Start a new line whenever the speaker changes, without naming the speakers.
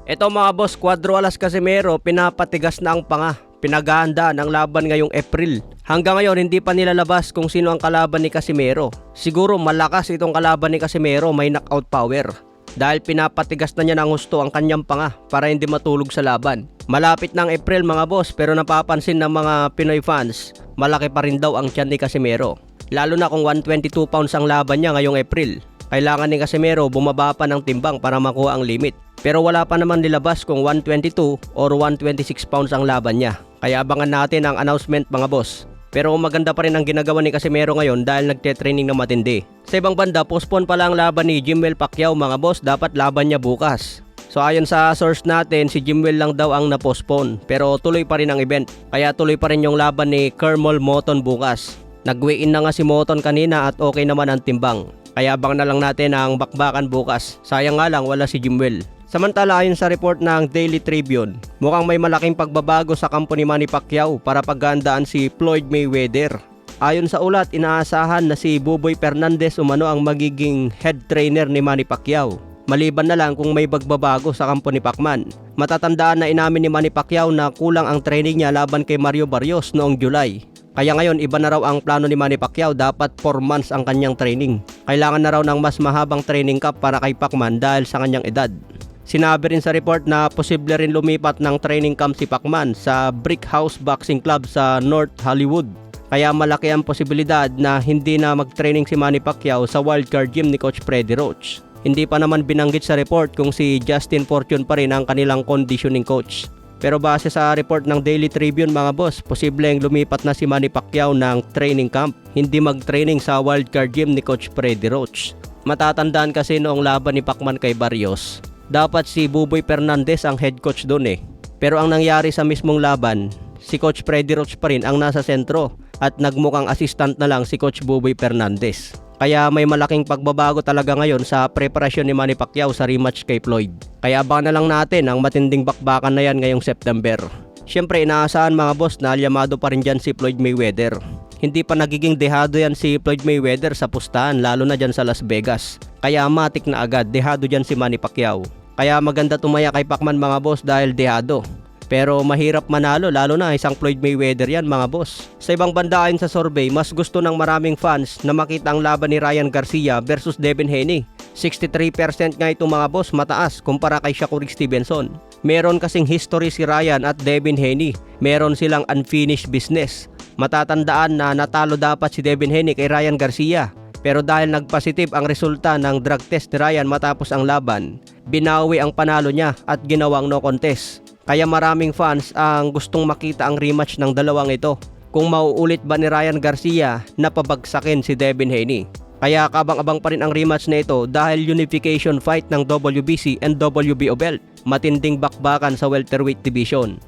Eto mga boss, Cuadro Alas Casimero pinapatigas na ang panga. Pinaghahandaan ang laban ngayong April. Hanggang ngayon hindi pa nilalabas kung sino ang kalaban ni Casimero. Siguro malakas itong kalaban ni Casimero, may knockout power. Dahil pinapatigas na niya ng husto ang kanyang panga para hindi matulog sa laban. Malapit na ang April mga boss, pero napapansin ng mga Pinoy fans, malaki pa rin daw ang tiyan ni Casimero. Lalo na kung 122 pounds ang laban niya ngayong April. Kailangan ni Casimero bumaba pa ng timbang para makuha ang limit. Pero wala pa naman nilabas kung 122 or 126 pounds ang laban niya. Kaya abangan natin ang announcement mga boss. Pero maganda pa rin ang ginagawa ni Casimero ngayon dahil nagte-training na matindi. Sa ibang banda, postpone pala ang laban ni Jimwell Pacquiao mga boss, dapat laban niya bukas. So ayon sa source natin, si Jimwell lang daw ang na-postpone. Pero tuloy pa rin ang event. Kaya tuloy pa rin yung laban ni Kermol Moton bukas. Nag-weigh-in na nga si Moton kanina at okay naman ang timbang. Kaya abang na lang natin ang bakbakan bukas. Sayang nga lang wala si Jimwell. Samantala ayon sa report ng Daily Tribune, mukhang may malaking pagbabago sa kampo ni Manny Pacquiao para paghandaan si Floyd Mayweather. Ayon sa ulat, inaasahan na si Buboy Fernandez umano ang magiging head trainer ni Manny Pacquiao. Maliban na lang kung may pagbabago sa kampo ni Pacman. Matatandaan na inamin ni Manny Pacquiao na kulang ang training niya laban kay Mario Barrios noong July. Kaya ngayon iba na raw ang plano ni Manny Pacquiao, dapat 4 months ang kanyang training. Kailangan na raw ng mas mahabang training camp para kay Pacman dahil sa kanyang edad. Sinabi rin sa report na posible rin lumipat ng training camp si Pacman sa Brick House Boxing Club sa North Hollywood. Kaya malaki ang posibilidad na hindi na mag-training si Manny Pacquiao sa wildcard gym ni Coach Freddie Roach. Hindi pa naman binanggit sa report kung si Justin Fortune pa rin ang kanilang conditioning coach. Pero base sa report ng Daily Tribune mga boss, posibleng lumipat na si Manny Pacquiao ng training camp, hindi mag-training sa wildcard gym ni Coach Freddie Roach. Matatandaan kasi noong laban ni Pacman kay Barrios, dapat si Buboy Fernandez ang head coach doon eh. Pero ang nangyari sa mismong laban, si Coach Freddie Roach pa rin ang nasa sentro at nagmukhang assistant na lang si Coach Buboy Fernandez. Kaya may malaking pagbabago talaga ngayon sa preparasyon ni Manny Pacquiao sa rematch kay Floyd. Kaya abangan na lang natin ang matinding bakbakan na yan ngayong September. Siyempre inaasahan mga boss na alyamado pa rin dyan si Floyd Mayweather. Hindi pa nagiging dehado yan si Floyd Mayweather sa pustahan, lalo na dyan sa Las Vegas. Kaya matik na agad, dehado dyan si Manny Pacquiao. Kaya maganda tumaya kay Pacman mga boss dahil dehado. Pero mahirap manalo, lalo na isang Floyd Mayweather yan mga boss. Sa ibang banda ayon sa survey, mas gusto ng maraming fans na makita ang laban ni Ryan Garcia versus Devin Haney. 63% nga itong mga boss, mataas kumpara kay Shakur Stevenson. Meron kasing history si Ryan at Devin Haney. Meron silang unfinished business. Matatandaan na natalo dapat si Devin Haney kay Ryan Garcia. Pero dahil nagpositive ang resulta ng drug test ni Ryan matapos ang laban, binawi ang panalo niya at ginawang no contest. Kaya maraming fans ang gustong makita ang rematch ng dalawang ito. Kung mauulit ba ni Ryan Garcia na pabagsakin si Devin Haney. Kaya kabang-abang pa rin ang rematch na ito dahil unification fight ng WBC and WBO belt. Matinding bakbakan sa welterweight division.